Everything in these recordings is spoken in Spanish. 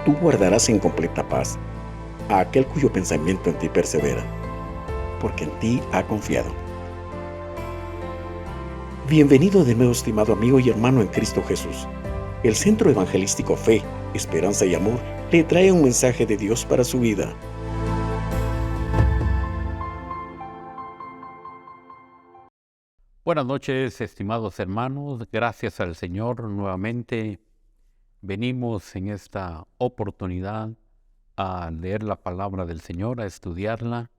tú guardarás en completa paz a aquel cuyo pensamiento en ti persevera, porque en ti ha confiado. Bienvenido de nuevo, estimado amigo y hermano en Cristo Jesús. El Centro Evangelístico Fe, Esperanza y Amor le trae un mensaje de Dios para su vida. Buenas noches, estimados hermanos. Gracias al Señor. Nuevamente venimos en esta oportunidad a leer la palabra del Señor, a estudiarla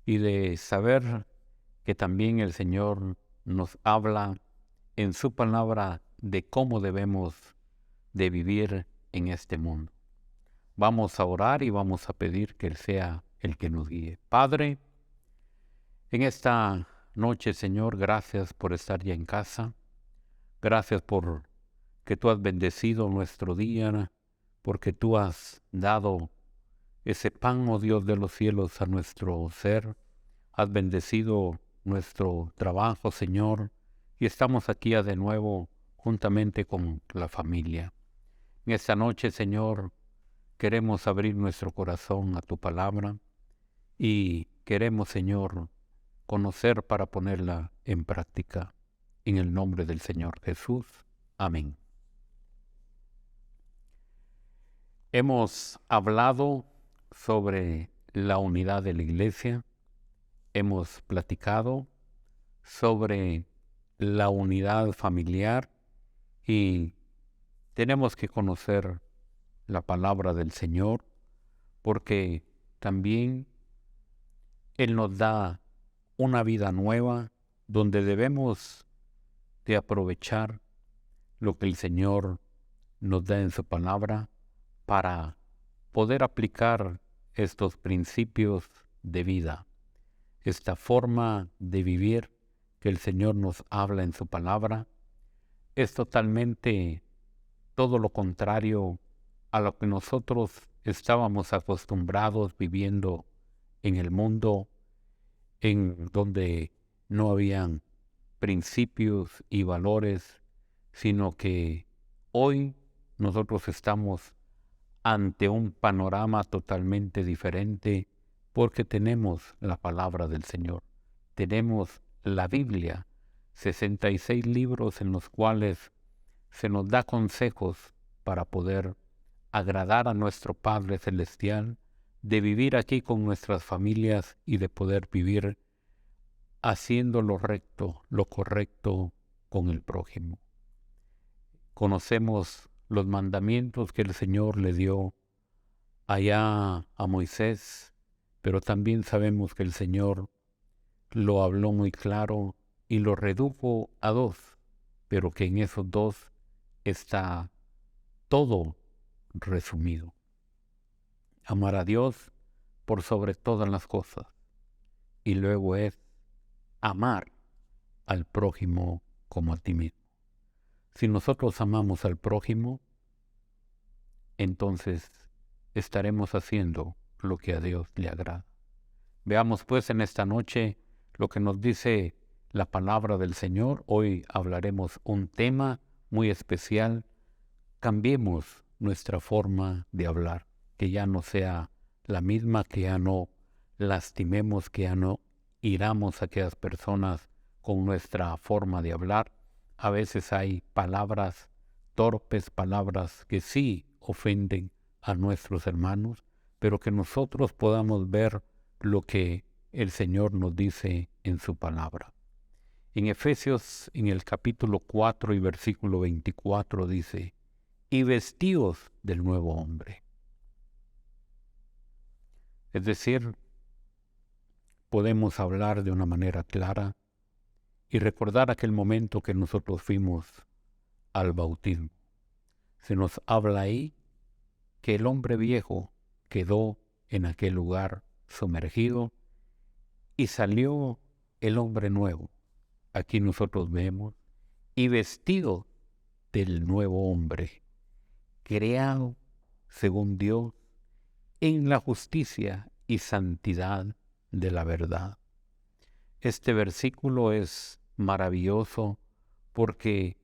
y de saber que también el Señor nos habla en su palabra de cómo debemos de vivir en este mundo. Vamos a orar y vamos a pedir que Él sea el que nos guíe. Padre, en esta noche, Señor, gracias por estar ya en casa. Gracias por que tú has bendecido nuestro día, porque tú has dado ese pan, oh Dios de los cielos, a nuestro ser. Has bendecido nuestro trabajo, Señor, y estamos aquí de nuevo juntamente con la familia. En esta noche, Señor, queremos abrir nuestro corazón a tu palabra y queremos, Señor, conocer para ponerla en práctica. En el nombre del Señor Jesús. Amén. Hemos hablado sobre la unidad de la iglesia. Hemos platicado sobre la unidad familiar y tenemos que conocer la palabra del Señor porque también Él nos da una vida nueva donde debemos de aprovechar lo que el Señor nos da en su palabra para poder aplicar estos principios de vida, esta forma de vivir que el Señor nos habla en su palabra. Es totalmente todo lo contrario a lo que nosotros estábamos acostumbrados viviendo en el mundo, en donde no habían principios y valores, sino que hoy nosotros estamos ante un panorama totalmente diferente porque tenemos la palabra del Señor. Tenemos la Biblia, 66 libros en los cuales se nos da consejos para poder agradar a nuestro Padre Celestial, de vivir aquí con nuestras familias y de poder vivir haciendo lo recto, lo correcto con el prójimo. Conocemos los mandamientos que el Señor le dio allá a Moisés, pero también sabemos que el Señor lo habló muy claro y lo redujo a 2, pero que en esos 2 está todo resumido. Amar a Dios por sobre todas las cosas y luego es amar al prójimo como a ti mismo. Si nosotros amamos al prójimo, entonces estaremos haciendo lo que a Dios le agrada. Veamos pues en esta noche lo que nos dice la palabra del Señor. Hoy hablaremos un tema muy especial. Cambiemos nuestra forma de hablar, que ya no sea la misma, que ya no lastimemos, que ya no hiramos a aquellas personas con nuestra forma de hablar. A veces hay palabras torpes, palabras que sí ofenden a nuestros hermanos, pero que nosotros podamos ver lo que el Señor nos dice en su palabra. En Efesios, en el capítulo 4 y versículo 24 dice: y vestíos del nuevo hombre. Es decir, podemos hablar de una manera clara y recordar aquel momento que nosotros fuimos al bautismo. Se nos habla ahí que el hombre viejo quedó en aquel lugar sumergido y salió el hombre nuevo. Aquí nosotros vemos, y vestido del nuevo hombre, creado según Dios en la justicia y santidad de la verdad. Este versículo es maravilloso porque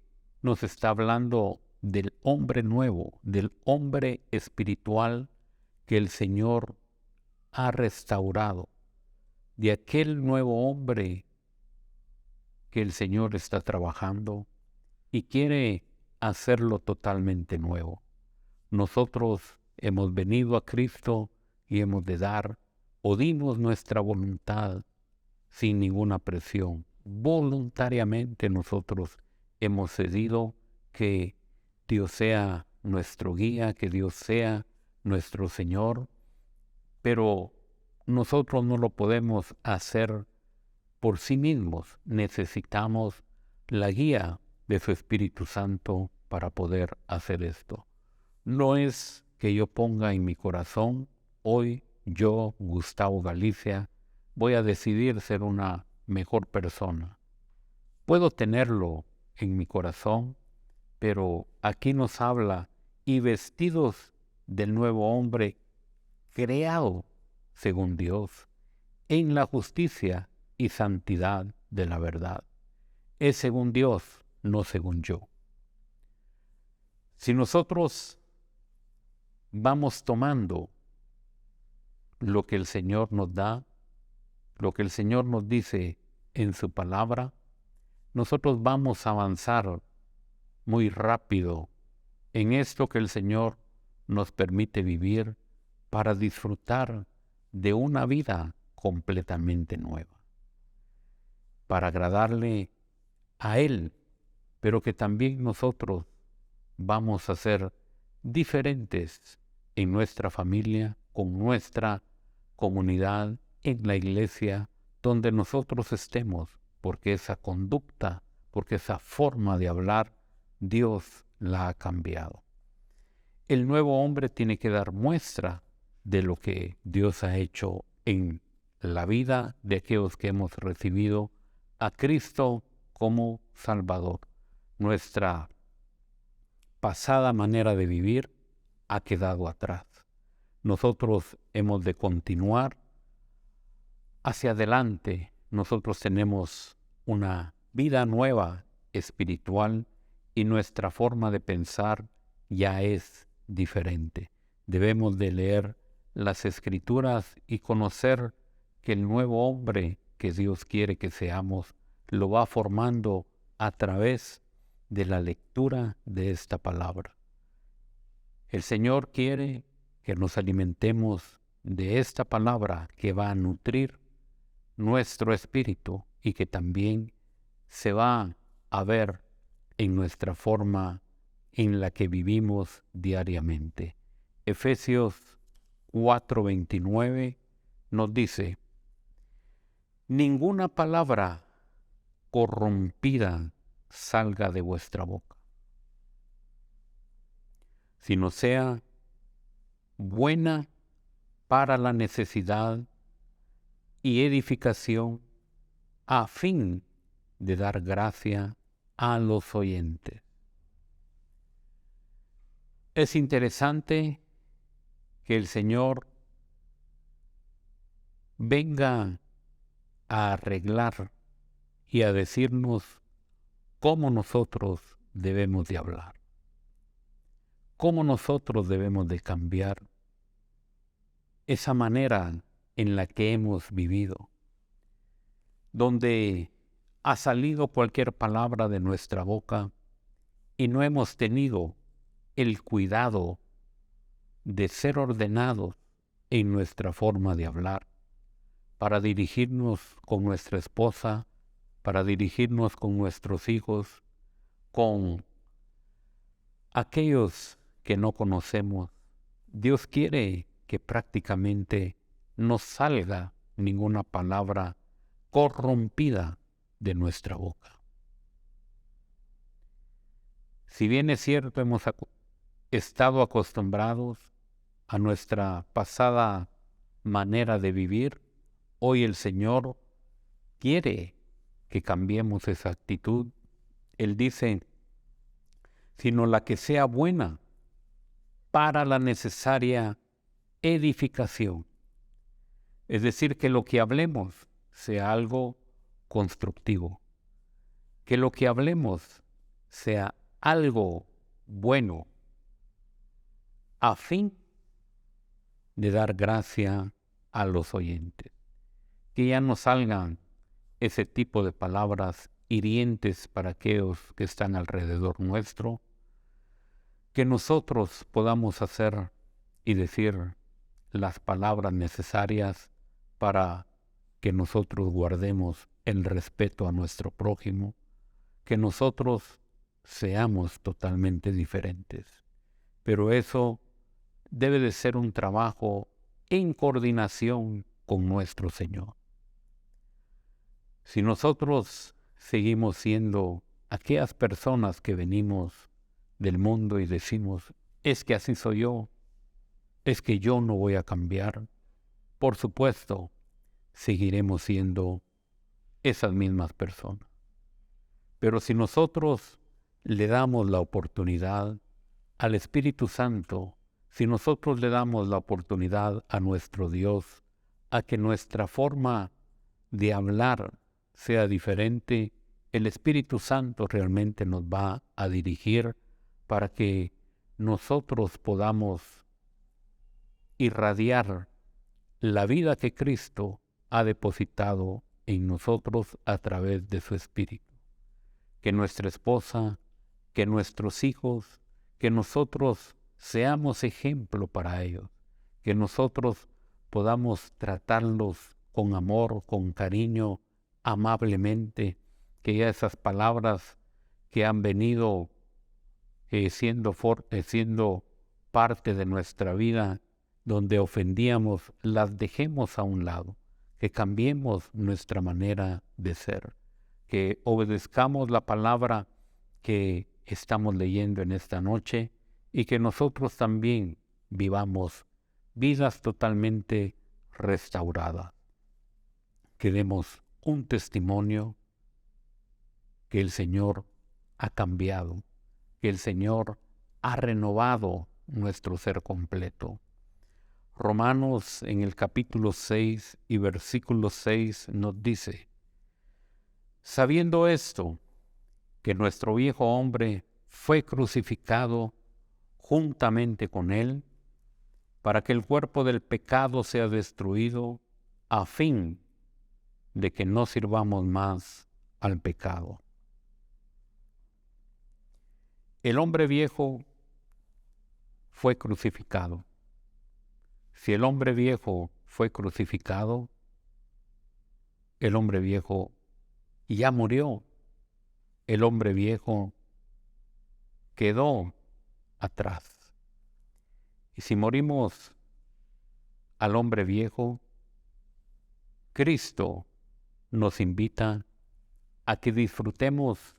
nos está hablando del hombre nuevo, del hombre espiritual que el Señor ha restaurado, de aquel nuevo hombre que el Señor está trabajando y quiere hacerlo totalmente nuevo. Nosotros hemos venido a Cristo y hemos de dar o dimos nuestra voluntad sin ninguna presión. Voluntariamente nosotros hemos cedido que Dios sea nuestro guía, que Dios sea nuestro Señor, pero nosotros no lo podemos hacer por sí mismos. Necesitamos la guía de su Espíritu Santo para poder hacer esto. No es que yo ponga en mi corazón, hoy yo, Gustavo Galicia, voy a decidir ser una mejor persona. Puedo tenerlo en mi corazón, pero aquí nos habla, y vestidos del nuevo hombre, creado según Dios, en la justicia y santidad de la verdad. Es según Dios, no según yo. Si nosotros vamos tomando lo que el Señor nos da, lo que el Señor nos dice en su palabra, nosotros vamos a avanzar muy rápido en esto que el Señor nos permite vivir para disfrutar de una vida completamente nueva, para agradarle a Él, pero que también nosotros vamos a ser diferentes en nuestra familia, con nuestra comunidad, en la iglesia, donde nosotros estemos, porque esa conducta, porque esa forma de hablar, Dios la ha cambiado. El nuevo hombre tiene que dar muestra de lo que Dios ha hecho en la vida de aquellos que hemos recibido a Cristo como Salvador. Nuestra pasada manera de vivir ha quedado atrás. Nosotros hemos de continuar hacia adelante. Nosotros tenemos una vida nueva espiritual y nuestra forma de pensar ya es diferente. Debemos de leer las Escrituras y conocer que el nuevo hombre que Dios quiere que seamos lo va formando a través de la lectura de esta palabra. El Señor quiere que nos alimentemos de esta palabra que va a nutrir nuestro espíritu y que también se va a ver en nuestra forma en la que vivimos diariamente. Efesios 4:29 nos dice: ninguna palabra corrompida salga de vuestra boca, sino sea buena para la necesidad y edificación, a fin de dar gracia a los oyentes. Es interesante que el Señor venga a arreglar y a decirnos cómo nosotros debemos de hablar, cómo nosotros debemos de cambiar esa manera en la que hemos vivido, donde ha salido cualquier palabra de nuestra boca y no hemos tenido el cuidado de ser ordenados en nuestra forma de hablar, para dirigirnos con nuestra esposa, para dirigirnos con nuestros hijos, con aquellos que no conocemos. Dios quiere que prácticamente no salga ninguna palabra corrompida de nuestra boca. Si bien es cierto, hemos estado acostumbrados a nuestra pasada manera de vivir, hoy el Señor quiere que cambiemos esa actitud. Él dice: sino la que sea buena para la necesaria edificación. Es decir, que lo que hablemos sea algo constructivo, que lo que hablemos sea algo bueno, a fin de dar gracia a los oyentes. Que ya no salgan ese tipo de palabras hirientes para aquellos que están alrededor nuestro, que nosotros podamos hacer y decir las palabras necesarias para que nosotros guardemos el respeto a nuestro prójimo, que nosotros seamos totalmente diferentes. Pero eso debe de ser un trabajo en coordinación con nuestro Señor. Si nosotros seguimos siendo aquellas personas que venimos del mundo y decimos, es que así soy yo, es que yo no voy a cambiar, por supuesto, seguiremos siendo esas mismas personas. Pero si nosotros le damos la oportunidad al Espíritu Santo, si nosotros le damos la oportunidad a nuestro Dios, a que nuestra forma de hablar sea diferente, el Espíritu Santo realmente nos va a dirigir para que nosotros podamos irradiar la vida que Cristo ha depositado en nosotros a través de su Espíritu. Que nuestra esposa, que nuestros hijos, que nosotros seamos ejemplo para ellos, que nosotros podamos tratarlos con amor, con cariño, amablemente, que ya esas palabras que han venido siendo parte de nuestra vida, donde ofendíamos, las dejemos a un lado, que cambiemos nuestra manera de ser, que obedezcamos la palabra que estamos leyendo en esta noche y que nosotros también vivamos vidas totalmente restauradas. Que demos un testimonio que el Señor ha cambiado, que el Señor ha renovado nuestro ser completo. Romanos en el capítulo 6 y versículo 6 nos dice, sabiendo esto, que nuestro viejo hombre fue crucificado juntamente con él, para que el cuerpo del pecado sea destruido, a fin de que no sirvamos más al pecado. El hombre viejo fue crucificado. Si el hombre viejo fue crucificado, el hombre viejo ya murió. El hombre viejo quedó atrás. Y si morimos al hombre viejo, Cristo nos invita a que disfrutemos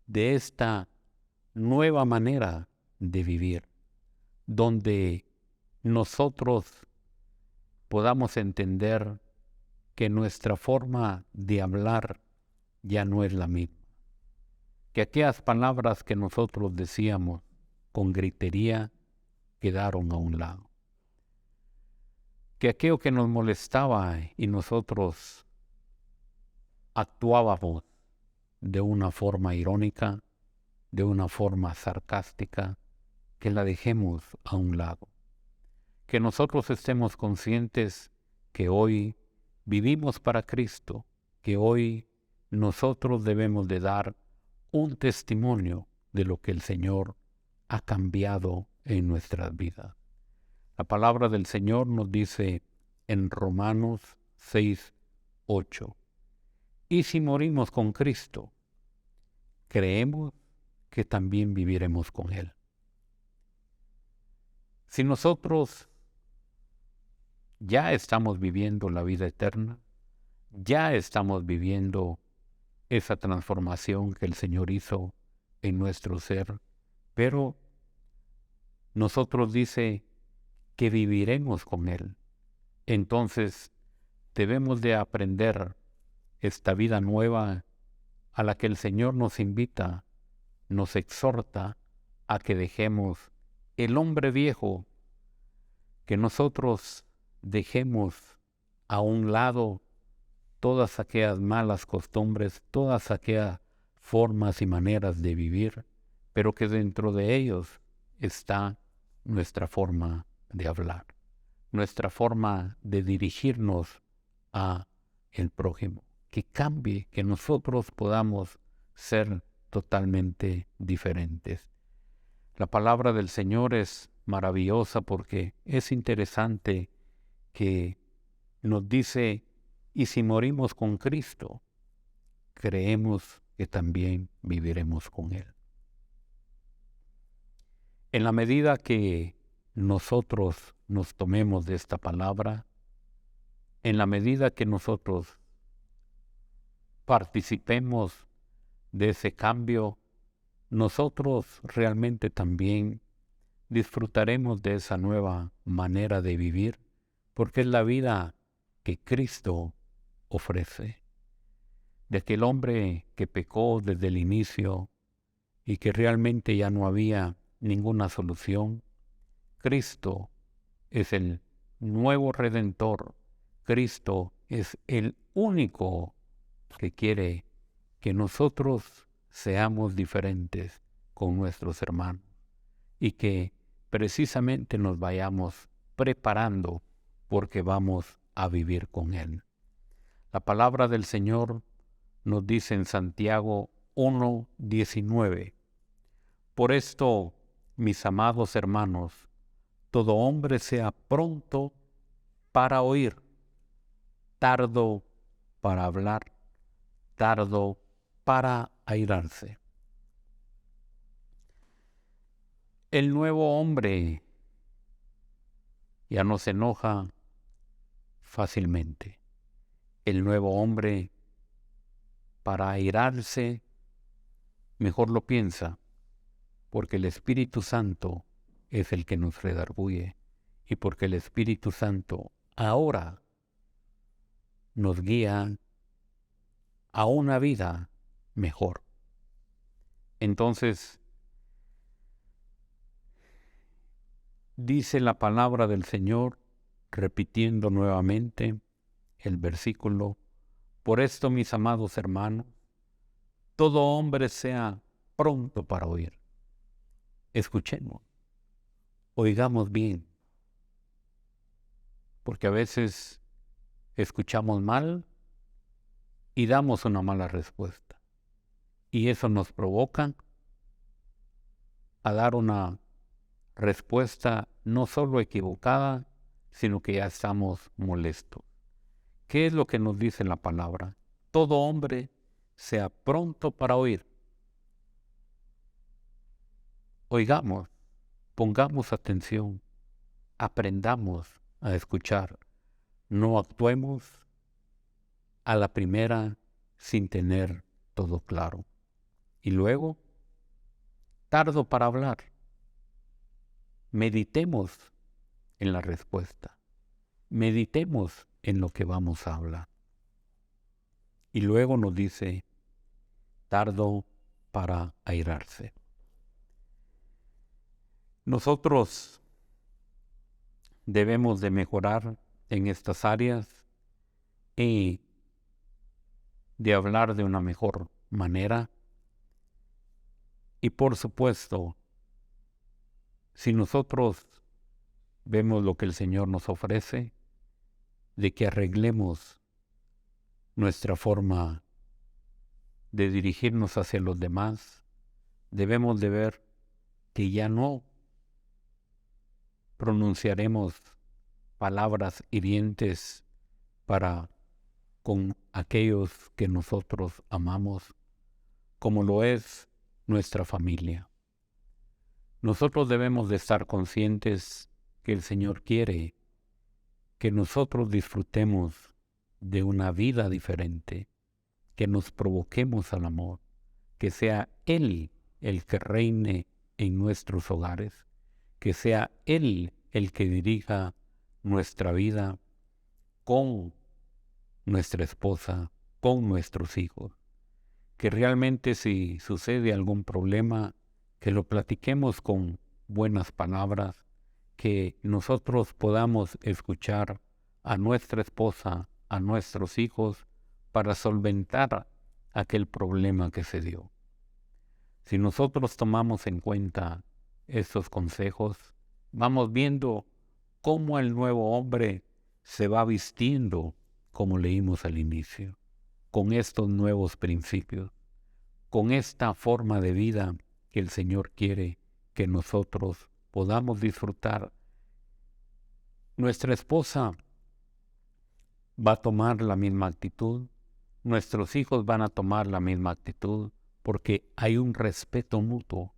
de esta nueva manera de vivir, donde nosotros podamos entender que nuestra forma de hablar ya no es la misma, que aquellas palabras que nosotros decíamos con gritería quedaron a un lado, que aquello que nos molestaba y nosotros actuábamos de una forma irónica, de una forma sarcástica, que la dejemos a un lado. Que nosotros estemos conscientes que hoy vivimos para Cristo, que hoy nosotros debemos de dar un testimonio de lo que el Señor ha cambiado en nuestras vidas. La palabra del Señor nos dice en Romanos 6:8, y si morimos con Cristo, creemos que también viviremos con Él. Si nosotros ya estamos viviendo la vida eterna, ya estamos viviendo esa transformación que el Señor hizo en nuestro ser, pero nosotros dice que viviremos con Él. Entonces debemos de aprender esta vida nueva a la que el Señor nos invita, nos exhorta a que dejemos el hombre viejo, que nosotros dejemos a un lado todas aquellas malas costumbres, todas aquellas formas y maneras de vivir, pero que dentro de ellos está nuestra forma de hablar, nuestra forma de dirigirnos a el prójimo, que cambie, que nosotros podamos ser totalmente diferentes. La palabra del Señor es maravillosa porque es interesante que nos dice, y si morimos con Cristo, creemos que también viviremos con Él. En la medida que nosotros nos tomemos de esta palabra, en la medida que nosotros participemos de ese cambio, nosotros realmente también disfrutaremos de esa nueva manera de vivir, porque es la vida que Cristo ofrece. De aquel hombre que pecó desde el inicio y que realmente ya no había ninguna solución, Cristo es el nuevo Redentor. Cristo es el único que quiere que nosotros seamos diferentes con nuestros hermanos y que precisamente nos vayamos preparando porque vamos a vivir con Él. La palabra del Señor nos dice en Santiago 1:19, por esto, mis amados hermanos, todo hombre sea pronto para oír, tardo para hablar, tardo para airarse. El nuevo hombre ya no se enoja fácilmente. El nuevo hombre, para airarse, mejor lo piensa, porque el Espíritu Santo es el que nos redarguye y porque el Espíritu Santo ahora nos guía a una vida mejor. Entonces, dice la palabra del Señor, repitiendo nuevamente el versículo, por esto, mis amados hermanos, todo hombre sea pronto para oír. Escuchemos, oigamos bien, porque a veces escuchamos mal y damos una mala respuesta. Y eso nos provoca a dar una respuesta no solo equivocada, sino que ya estamos molestos. ¿Qué es lo que nos dice la palabra? Todo hombre sea pronto para oír. Oigamos, pongamos atención, aprendamos a escuchar. No actuemos a la primera sin tener todo claro. Y luego, tardo para hablar. Meditemos en la respuesta. Meditemos en lo que vamos a hablar. Y luego nos dice, tardo para airarse. Nosotros debemos de mejorar en estas áreas y de hablar de una mejor manera. Y por supuesto, si nosotros vemos lo que el Señor nos ofrece, de que arreglemos nuestra forma de dirigirnos hacia los demás, debemos de ver que ya no pronunciaremos palabras hirientes para con aquellos que nosotros amamos, como lo es nuestra familia. Nosotros debemos de estar conscientes que el Señor quiere que nosotros disfrutemos de una vida diferente, que nos provoquemos al amor, que sea Él el que reine en nuestros hogares, que sea Él el que dirija nuestra vida con nuestra esposa, con nuestros hijos. Que realmente si sucede algún problema, que lo platiquemos con buenas palabras, que nosotros podamos escuchar a nuestra esposa, a nuestros hijos, para solventar aquel problema que se dio. Si nosotros tomamos en cuenta estos consejos, vamos viendo cómo el nuevo hombre se va vistiendo, como leímos al inicio, con estos nuevos principios, con esta forma de vida que el Señor quiere que nosotros podamos disfrutar. Nuestra esposa va a tomar la misma actitud, nuestros hijos van a tomar la misma actitud, porque hay un respeto mutuo,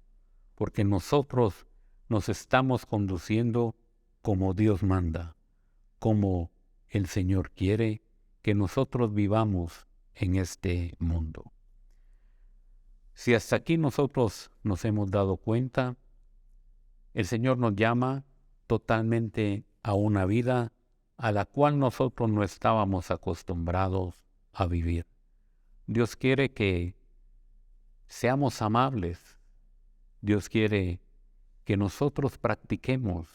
porque nosotros nos estamos conduciendo como Dios manda, como el Señor quiere que nosotros vivamos en este mundo. Si hasta aquí nosotros nos hemos dado cuenta, el Señor nos llama totalmente a una vida a la cual nosotros no estábamos acostumbrados a vivir. Dios quiere que seamos amables. Dios quiere que nosotros practiquemos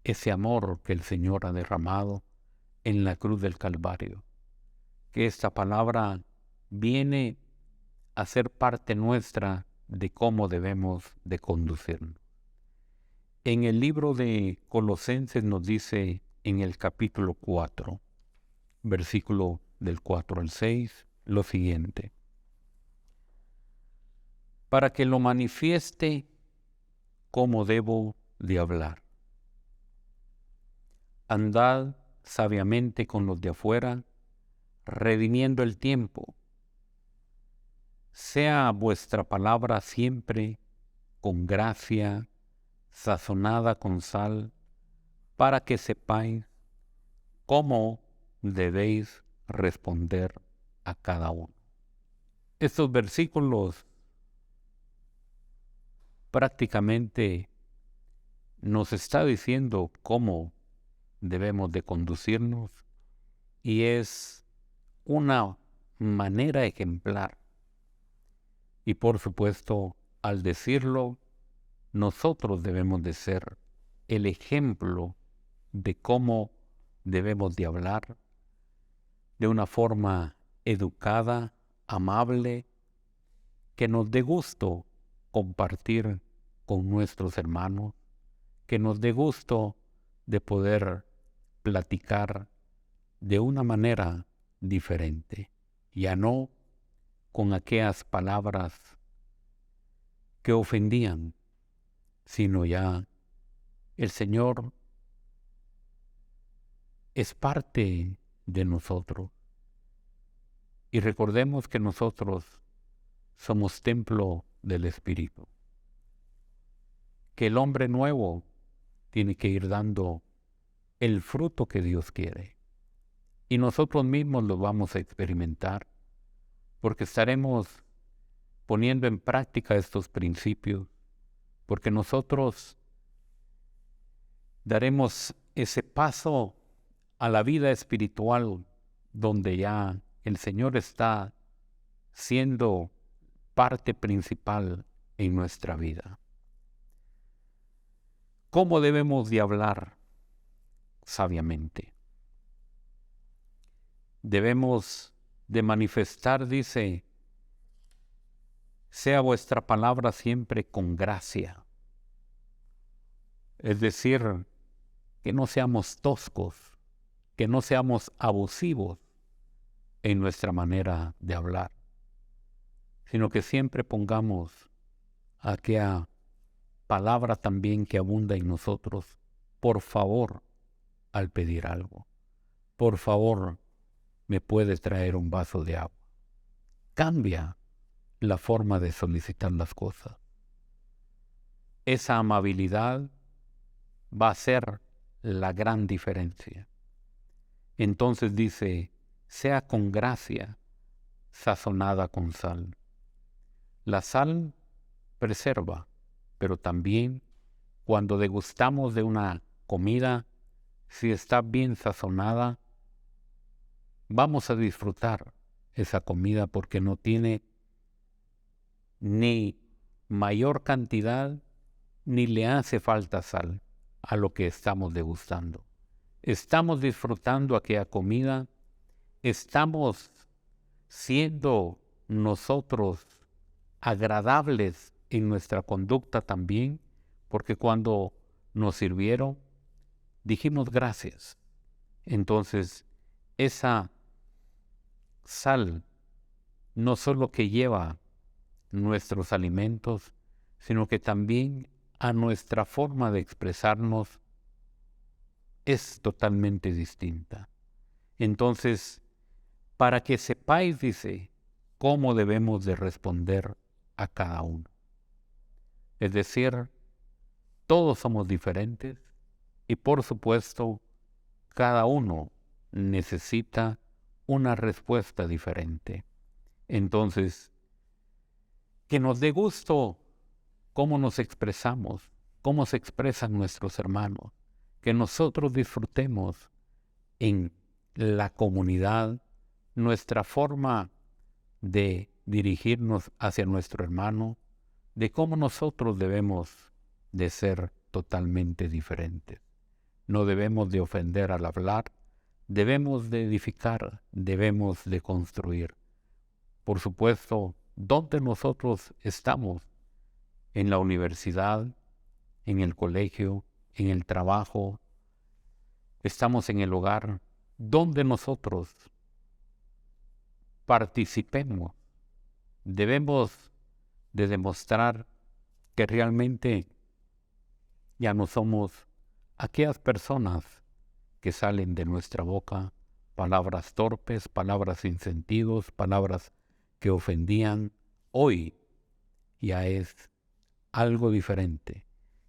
ese amor que el Señor ha derramado en la cruz del Calvario. Que esta palabra viene a ser parte nuestra de cómo debemos de conducirnos. En el libro de Colosenses nos dice en el capítulo 4, versículo del 4 al 6, lo siguiente: para que lo manifieste cómo debo de hablar. Andad sabiamente con los de afuera, redimiendo el tiempo. Sea vuestra palabra siempre con gracia, sazonada con sal, para que sepáis cómo debéis responder a cada uno. Estos versículos prácticamente nos está diciendo cómo debemos de conducirnos, y es una manera ejemplar. Y por supuesto, al decirlo, nosotros debemos de ser el ejemplo de cómo debemos de hablar de una forma educada, amable, que nos dé gusto compartir con nuestros hermanos, que nos dé gusto de poder platicar de una manera diferente, ya no con aquellas palabras que ofendían, sino ya el Señor es parte de nosotros. Y recordemos que nosotros somos templo del Espíritu, que el hombre nuevo tiene que ir dando el fruto que Dios quiere. Y nosotros mismos lo vamos a experimentar, porque estaremos poniendo en práctica estos principios, porque nosotros daremos ese paso a la vida espiritual donde ya el Señor está siendo parte principal en nuestra vida. ¿Cómo debemos de hablar sabiamente? Debemos de manifestar, dice, sea vuestra palabra siempre con gracia. Es decir, que no seamos toscos, que no seamos abusivos en nuestra manera de hablar, sino que siempre pongamos aquella palabra también que abunda en nosotros: por favor, al pedir algo. Por favor, ¿me puede traer un vaso de agua? Cambia la forma de solicitar las cosas. Esa amabilidad va a ser la gran diferencia. Entonces dice, sea con gracia, sazonada con sal. La sal preserva, pero también cuando degustamos de una comida, si está bien sazonada, vamos a disfrutar esa comida porque no tiene ni mayor cantidad ni le hace falta sal a lo que estamos degustando. Estamos disfrutando aquella comida, estamos siendo nosotros agradables en nuestra conducta también, porque cuando nos sirvieron, dijimos gracias. Entonces, esa sal no solo que lleva nuestros alimentos, sino que también a nuestra forma de expresarnos es totalmente distinta. Entonces, para que sepáis, dice, cómo debemos de responder a cada uno. Es decir, todos somos diferentes y por supuesto, cada uno necesita una respuesta diferente. Entonces, que nos dé gusto cómo nos expresamos, cómo se expresan nuestros hermanos, que nosotros disfrutemos en la comunidad nuestra forma de dirigirnos hacia nuestro hermano, de cómo nosotros debemos de ser totalmente diferentes. No debemos de ofender al hablar, debemos de edificar, debemos de construir. Por supuesto, ¿dónde nosotros estamos? En la universidad, en el colegio, en el trabajo, estamos en el hogar, donde nosotros participemos. Debemos de demostrar que realmente ya no somos aquellas personas que salen de nuestra boca, palabras torpes, palabras sin sentidos, palabras que ofendían. Hoy ya es algo diferente,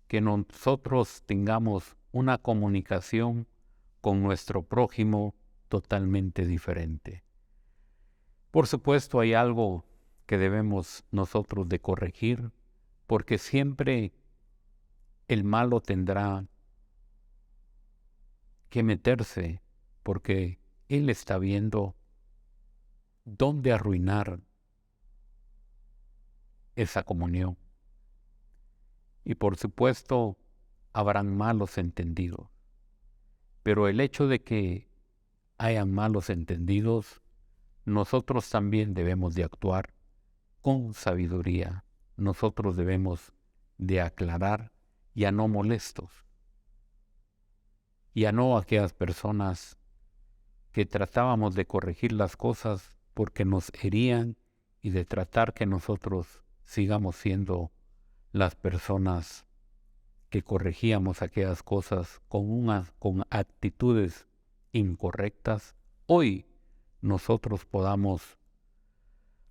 que nosotros tengamos una comunicación con nuestro prójimo totalmente diferente. Por supuesto, hay algo que debemos nosotros de corregir, porque siempre el malo tendrá que meterse, porque él está viendo dónde arruinar esa comunión. Y por supuesto, habrán malos entendidos. Pero el hecho de que hayan malos entendidos, nosotros también debemos de actuar con sabiduría. Nosotros debemos de aclarar, ya no molestos, ya no aquellas personas que tratábamos de corregir las cosas porque nos herían y de tratar que nosotros sigamos siendo las personas que corregíamos aquellas cosas con actitudes incorrectas. Hoy nosotros podamos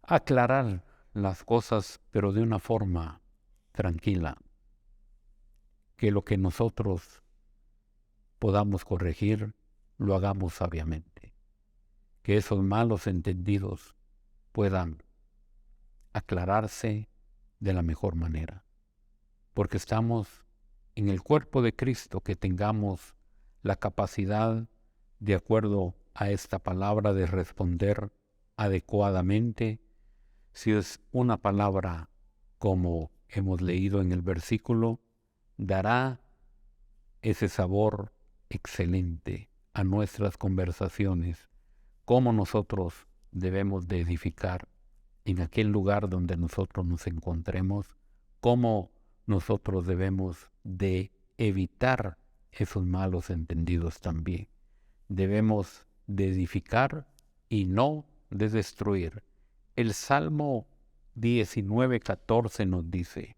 aclarar las cosas, pero de una forma tranquila, que lo que nosotros podamos corregir, lo hagamos sabiamente, que esos malos entendidos puedan aclararse de la mejor manera, porque estamos en el cuerpo de Cristo, que tengamos la capacidad, de acuerdo a esta palabra, de responder adecuadamente. Si es una palabra como hemos leído en el versículo, dará ese sabor excelente a nuestras conversaciones, cómo nosotros debemos de edificar en aquel lugar donde nosotros nos encontremos, cómo nosotros debemos de evitar esos malos entendidos también. Debemos de edificar y no de destruir. El Salmo 19:14 nos dice: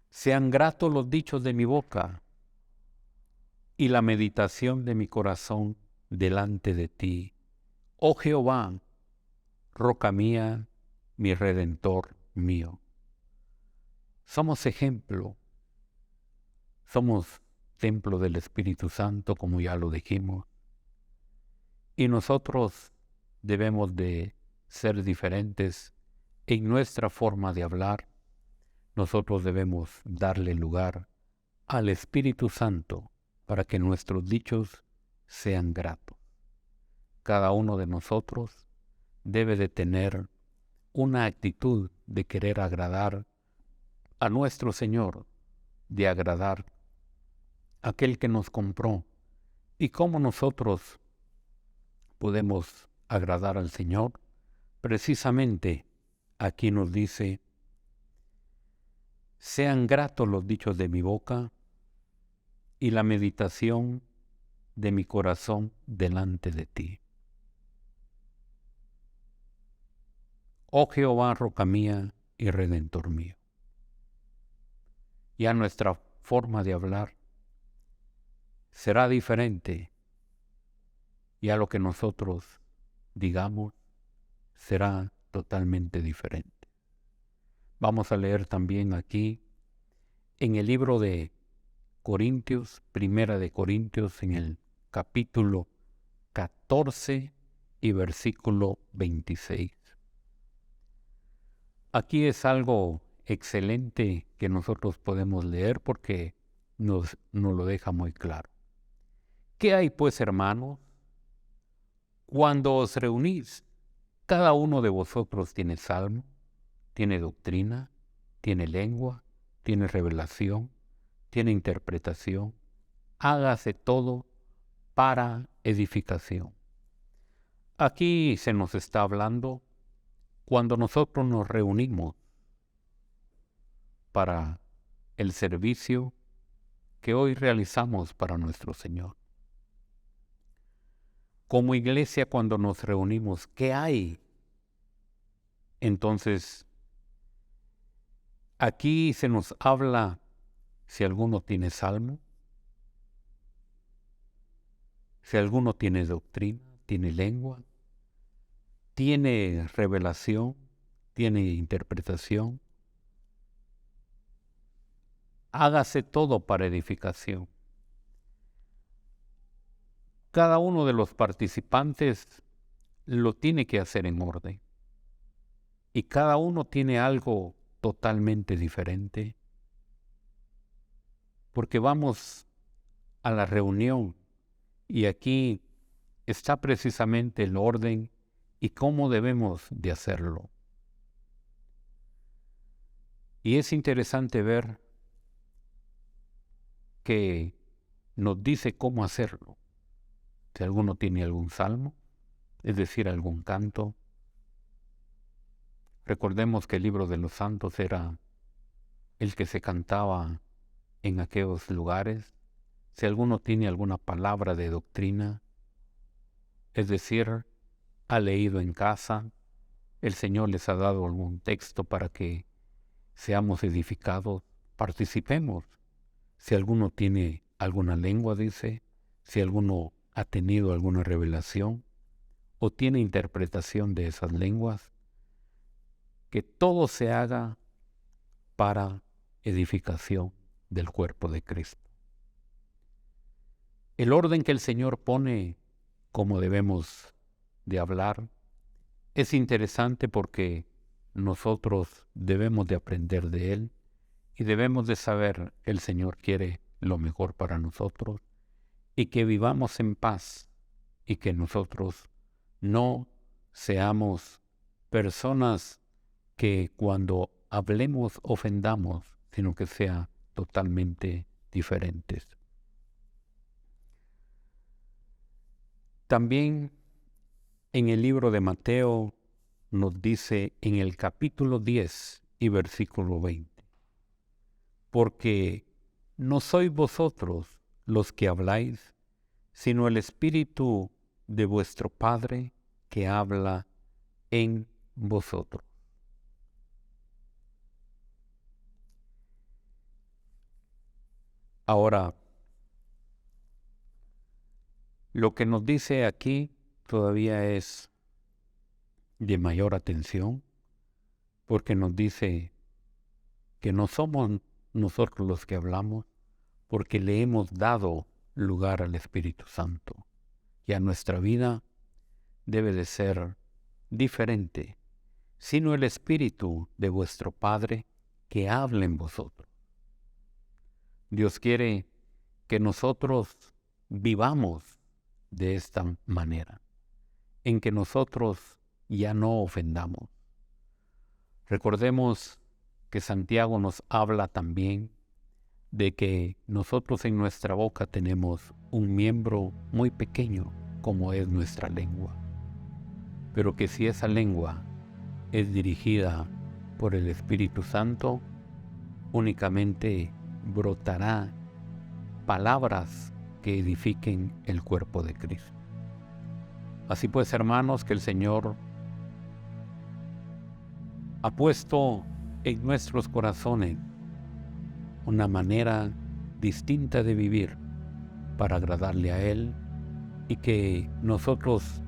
sean gratos los dichos de mi boca y la meditación de mi corazón delante de ti, oh Jehová, roca mía, mi redentor mío. Somos ejemplo, somos templo del Espíritu Santo, como ya lo dijimos, y nosotros debemos de ser diferentes en nuestra forma de hablar. Nosotros debemos darle lugar al Espíritu Santo para que nuestros dichos sean gratos. Cada uno de nosotros debe de tener una actitud de querer agradar a nuestro Señor, de agradar a aquel que nos compró. ¿Y cómo nosotros podemos agradar al Señor? Precisamente aquí nos dice: sean gratos los dichos de mi boca y la meditación de mi corazón delante de ti. Oh Jehová, roca mía y redentor mío. Ya nuestra forma de hablar será diferente. Ya lo que nosotros digamos será totalmente diferente. Vamos a leer también aquí en el libro de Corintios, Primera de Corintios, en el capítulo 14 y versículo 26. Aquí es algo excelente que nosotros podemos leer porque nos lo deja muy claro. ¿Qué hay pues, hermanos? Cuando os reunís, cada uno de vosotros tiene salmo, tiene doctrina, tiene lengua, tiene revelación, tiene interpretación. Hágase todo para edificación. Aquí se nos está hablando cuando nosotros nos reunimos para el servicio que hoy realizamos para nuestro Señor. Como iglesia, cuando nos reunimos, ¿qué hay? Entonces, aquí se nos habla si alguno tiene salmo, si alguno tiene doctrina, tiene lengua, tiene revelación, tiene interpretación. Hágase todo para edificación. Cada uno de los participantes lo tiene que hacer en orden. Y cada uno tiene algo totalmente diferente. Porque vamos a la reunión y aquí está precisamente el orden y cómo debemos de hacerlo. Y es interesante ver que nos dice cómo hacerlo. Si alguno tiene algún salmo, es decir, algún canto. Recordemos que el libro de los santos era el que se cantaba en aquellos lugares. Si alguno tiene alguna palabra de doctrina, es decir, ha leído en casa, el Señor les ha dado algún texto para que seamos edificados, participemos. Si alguno tiene alguna lengua, dice, si alguno ha tenido alguna revelación o tiene interpretación de esas lenguas, que todo se haga para edificación del cuerpo de Cristo. El orden que el Señor pone como debemos de hablar es interesante porque nosotros debemos de aprender de Él y debemos de saber que el Señor quiere lo mejor para nosotros y que vivamos en paz y que nosotros no seamos personas que cuando hablemos ofendamos, sino que sean totalmente diferentes. También en el libro de Mateo nos dice en el capítulo 10 y versículo 20, porque no sois vosotros los que habláis, sino el Espíritu de vuestro Padre que habla en vosotros. Ahora, lo que nos dice aquí todavía es de mayor atención, porque nos dice que no somos nosotros los que hablamos, porque le hemos dado lugar al Espíritu Santo. Ya nuestra vida debe de ser diferente, sino el Espíritu de vuestro Padre que habla en vosotros. Dios quiere que nosotros vivamos de esta manera, en que nosotros ya no ofendamos. Recordemos que Santiago nos habla también de que nosotros en nuestra boca tenemos un miembro muy pequeño como es nuestra lengua, pero que si esa lengua es dirigida por el Espíritu Santo, únicamente brotará palabras que edifiquen el cuerpo de Cristo. Así pues, hermanos, que el Señor ha puesto en nuestros corazones una manera distinta de vivir para agradarle a Él, y que nosotros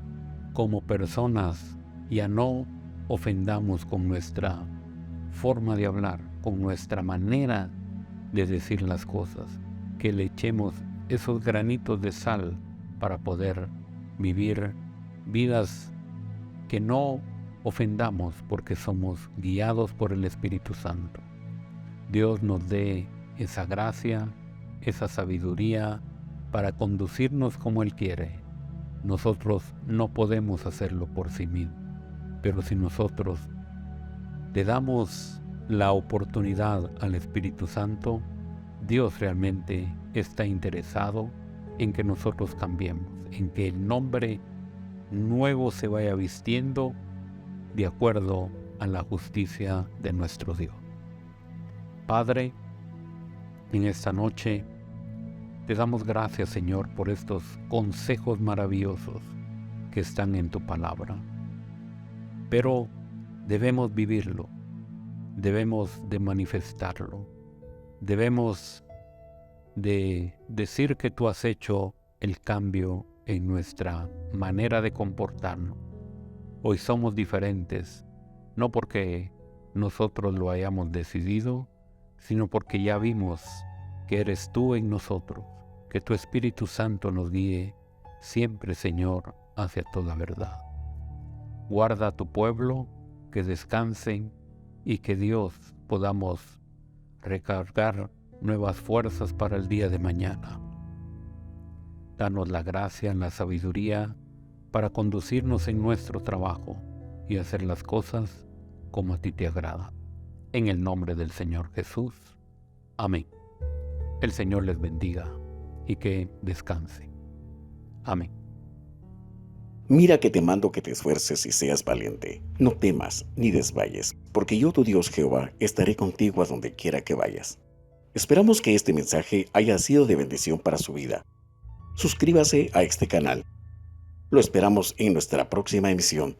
como personas ya no ofendamos con nuestra forma de hablar, con nuestra manera de decir las cosas, que le echemos esos granitos de sal para poder vivir vidas que no ofendamos, porque somos guiados por el Espíritu Santo. Dios nos dé esa gracia, esa sabiduría para conducirnos como Él quiere. Nosotros no podemos hacerlo por sí mismos, pero si nosotros le damos la oportunidad al Espíritu Santo, Dios realmente está interesado en que nosotros cambiemos, en que el nombre nuevo se vaya vistiendo de acuerdo a la justicia de nuestro Dios. Padre, en esta noche te damos gracias, Señor, por estos consejos maravillosos que están en tu palabra. Pero debemos vivirlo, debemos de manifestarlo, debemos de decir que tú has hecho el cambio en nuestra manera de comportarnos. Hoy somos diferentes, no porque nosotros lo hayamos decidido, sino porque ya vimos que eres tú en nosotros, que tu Espíritu Santo nos guíe siempre, Señor, hacia toda verdad. Guarda a tu pueblo, que descansen y que Dios podamos recargar nuevas fuerzas para el día de mañana. Danos la gracia, la sabiduría para conducirnos en nuestro trabajo y hacer las cosas como a ti te agrada. En el nombre del Señor Jesús. Amén. El Señor les bendiga y que descanse. Amén. Mira que te mando que te esfuerces y seas valiente. No temas ni desmayes, porque yo, tu Dios Jehová, estaré contigo a donde quiera que vayas. Esperamos que este mensaje haya sido de bendición para su vida. Suscríbase a este canal. Lo esperamos en nuestra próxima emisión.